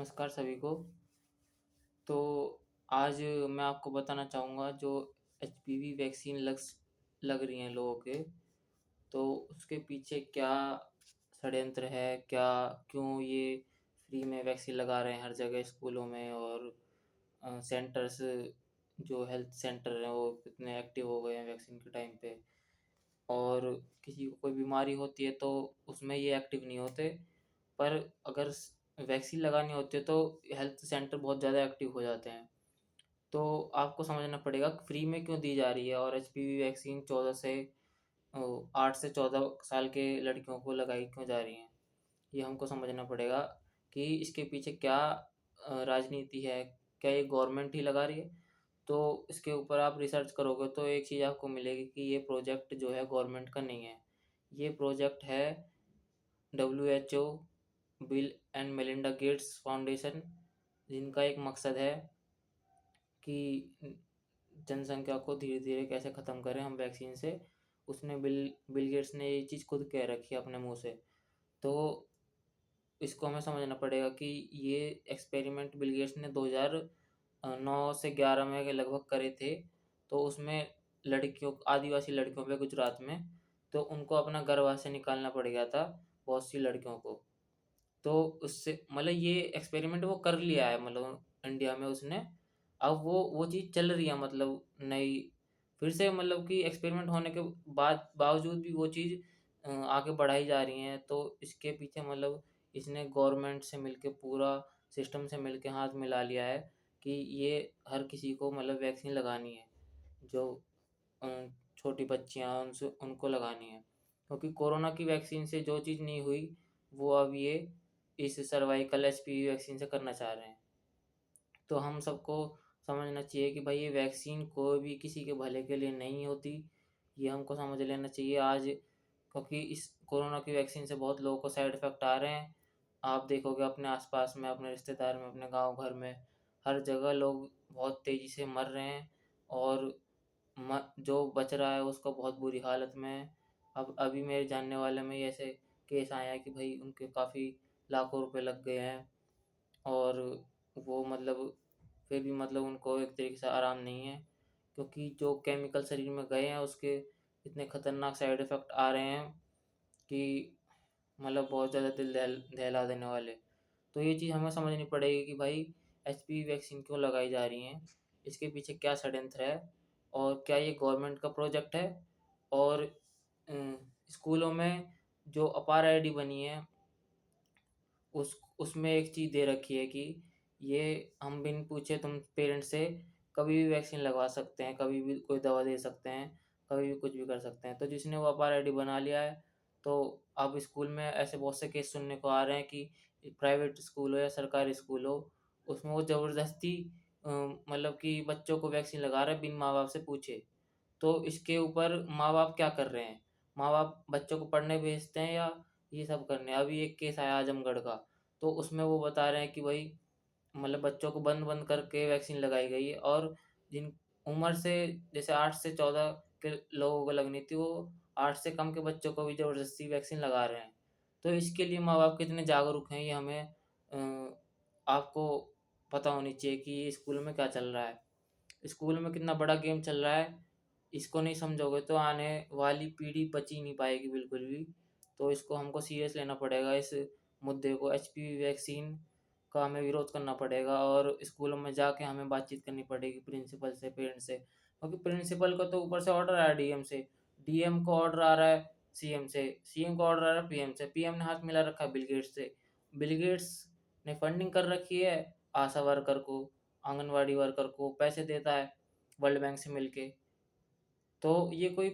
नमस्कार सभी को। तो आज मैं आपको बताना चाहूँगा जो एचपीवी वैक्सीन लग रही हैं लोगों के, तो उसके पीछे क्या षड्यंत्र है, क्या क्यों ये फ्री में वैक्सीन लगा रहे हैं हर जगह स्कूलों में और सेंटर्स जो हेल्थ सेंटर हैं वो कितने एक्टिव हो गए हैं वैक्सीन के टाइम पे। और किसी को कोई बीमारी होती है तो उसमें ये एक्टिव नहीं होते, पर अगर वैक्सीन लगानी होती है तो हेल्थ सेंटर बहुत ज़्यादा एक्टिव हो जाते हैं। तो आपको समझना पड़ेगा फ्री में क्यों दी जा रही है और एचपीवी वैक्सीन 8 से 14 साल के लड़कियों को लगाई क्यों जा रही हैं, ये हमको समझना पड़ेगा कि इसके पीछे क्या राजनीति है, क्या ये गवर्नमेंट ही लगा रही है। तो इसके ऊपर आप रिसर्च करोगे तो एक चीज़ आपको मिलेगी कि ये प्रोजेक्ट जो है गवर्नमेंट का नहीं है, ये प्रोजेक्ट है WHO, bill and Melinda Gates foundation, जिनका एक मकसद है कि जनसंख्या को धीरे-धीरे कैसे ख़त्म करें हम वैक्सीन से। उसने बिल गेट्स ने ये चीज़ खुद कह रखी है अपने मुँह से। तो इसको हमें समझना पड़ेगा कि ये एक्सपेरिमेंट बिल गेट्स ने 2009 से 11 में के लगभग करे थे। तो उसमें आदिवासी लड़कियों पे गुजरात में, तो उनको अपना गर्भ से निकालना पड़ गया था बहुत सी लड़कियों को। तो उससे मतलब ये एक्सपेरिमेंट वो कर लिया है मतलब इंडिया में उसने। अब वो चीज़ चल रही है मतलब नई फिर से मतलब कि एक्सपेरिमेंट होने के बावजूद भी वो चीज़ आगे बढ़ाई जा रही है। तो इसके पीछे मतलब इसने गवर्नमेंट से मिलके पूरा सिस्टम से मिलके हाथ मिला लिया है कि ये हर किसी को मतलब वैक्सीन लगानी है। जो अ, छोटी बच्चियाँ उनसे उनको लगानी है। क्योंकि कोरोना की वैक्सीन से जो चीज़ नहीं हुई, वो अब ये इस सर्वाइकल एचपीवी वैक्सीन से करना चाह रहे हैं। तो हम सबको समझना चाहिए कि भाई ये वैक्सीन कोई भी किसी के भले के लिए नहीं होती, ये हमको समझ लेना चाहिए आज, क्योंकि इस कोरोना की वैक्सीन से बहुत लोगों को साइड इफ़ेक्ट आ रहे हैं। आप देखोगे अपने आस-पास में, अपने रिश्तेदार में, अपने गाँव घर में, हर जगह लोग बहुत तेज़ी से मर रहे हैं और जो बच रहा है उसको बहुत बुरी हालत में है। अब अभी मेरे जानने वाले में ही ऐसे केस आए हैं कि भाई उनके काफ़ी लाखों रुपए लग गए हैं और वो मतलब फिर भी मतलब उनको एक तरीके से आराम नहीं है, क्योंकि जो केमिकल शरीर में गए हैं उसके इतने खतरनाक साइड इफ़ेक्ट आ रहे हैं कि मतलब बहुत ज़्यादा दिल दहला देने वाले। तो ये चीज़ हमें समझनी पड़ेगी कि भाई एचपीवी वैक्सीन क्यों लगाई जा रही हैं, इसके पीछे क्या षड्यंत्र है और क्या ये गवर्नमेंट का प्रोजेक्ट है। और स्कूलों में जो अपार आईडी बनी है उसमें एक चीज़ दे रखी है कि ये हम बिन पूछे तुम पेरेंट्स से कभी भी वैक्सीन लगवा सकते हैं, कभी भी कोई दवा दे सकते हैं, कभी भी कुछ भी कर सकते हैं। तो जिसने वो अपार आईडी बना लिया है, तो अब स्कूल में ऐसे बहुत से केस सुनने को आ रहे हैं कि प्राइवेट स्कूल हो या सरकारी स्कूल हो, उसमें वो ज़बरदस्ती मतलब कि बच्चों को वैक्सीन लगा रहे हैं बिन माँ-बाप से पूछे। तो इसके ऊपर माँ-बाप क्या कर रहे हैं? माँ-बाप बच्चों को पढ़ने भेजते हैं या ये सब करने? अभी एक केस आया आजमगढ़ का, तो उसमें वो बता रहे हैं कि भई मतलब बच्चों को बंद-बंद करके वैक्सीन लगाई गई है और जिन उम्र से जैसे 8 से 14 के लोगों को लगनी थी, वो 8 से कम के बच्चों को भी ज़बरदस्ती वैक्सीन लगा रहे हैं। तो इसके लिए माँ-बाप कितने जागरूक हैं ये हमें आपको पता होनी चाहिए कि ये स्कूल में क्या चल रहा है। स्कूल में कितना बड़ा गेम चल रहा है, इसको नहीं समझोगे तो आने वाली पीढ़ी बच ही नहीं पाएगी बिल्कुल भी। तो इसको हमको सीरियस लेना पड़ेगा इस मुद्दे को, एचपीवी वैक्सीन का हमें विरोध करना पड़ेगा और स्कूलों में जाके हमें बातचीत करनी पड़ेगी प्रिंसिपल से, पेरेंट्स से। क्योंकि प्रिंसिपल को तो ऊपर से ऑर्डर आ रहा है डीएम से, डीएम को ऑर्डर आ रहा है सीएम से, सीएम को ऑर्डर आ रहा है पीएम से, पीएम ने हाथ मिला रखा है बिल गेट्स से। बिल गेट्स ने फंडिंग कर रखी है आशा वर्कर को, आंगनवाड़ी वर्कर को पैसे देता है वर्ल्ड बैंक से मिलके। तो ये कोई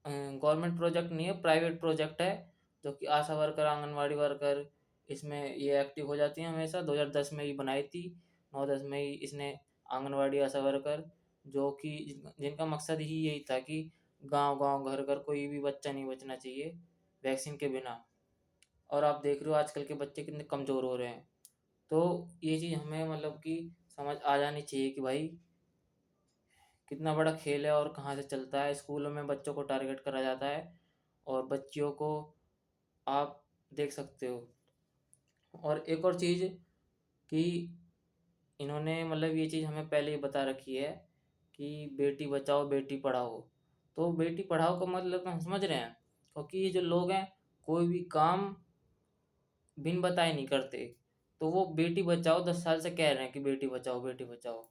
गवर्नमेंट प्रोजेक्ट नहीं है, प्राइवेट प्रोजेक्ट है, जो कि आशा वर्कर, आंगनवाड़ी वर्कर इसमें ये एक्टिव हो जाती हैं हमेशा। 2010 में ये बनाई थी, 9-10 में ही इसने आंगनवाड़ी आशा वर्कर, जो कि जिनका मकसद ही यही था कि गाँव-गाँव, घर-घर कोई भी बच्चा नहीं बचना चाहिए वैक्सीन के बिना। और आप देख रहे हो आजकल के बच्चे कितने कमज़ोर हो रहे हैं। तो ये चीज़ हमें मतलब कि समझ आ जानी चाहिए कि भाई कितना बड़ा खेल है और कहाँ से चलता है। स्कूलों में बच्चों को टारगेट करा जाता है और बच्चियों को आप देख सकते हो। और एक और चीज़ कि इन्होंने मतलब ये चीज़ हमें पहले ही बता रखी है कि बेटी बचाओ बेटी पढ़ाओ। तो बेटी पढ़ाओ का मतलब तो हम समझ रहे हैं, क्योंकि ये जो लोग हैं कोई भी काम बिन बताए नहीं करते। तो वो बेटी बचाओ 10 साल से कह रहे हैं कि बेटी बचाओ बेटी बचाओ।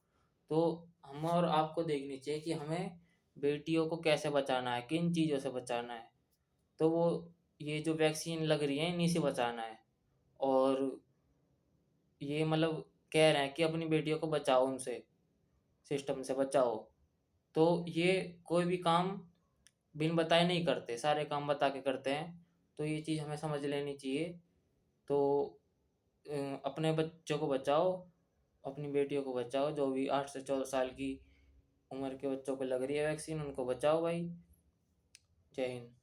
तो हम और आपको देखनी चाहिए कि हमें बेटियों को कैसे बचाना है, किन चीज़ों से बचाना है। तो वो ये जो वैक्सीन लग रही है इन्हीं से बचाना है। और ये मतलब कह रहे हैं कि अपनी बेटियों को बचाओ, उनसे सिस्टम से बचाओ। तो ये कोई भी काम बिन बताए नहीं करते, सारे काम बता के करते हैं। तो ये चीज़ हमें समझ लेनी चाहिए। तो अपने बच्चों को बचाओ, अपनी बेटियों को बचाओ, जो भी 8 से 14 साल की उम्र के बच्चों को लग रही है वैक्सीन उनको बचाओ भाई। जय हिंद।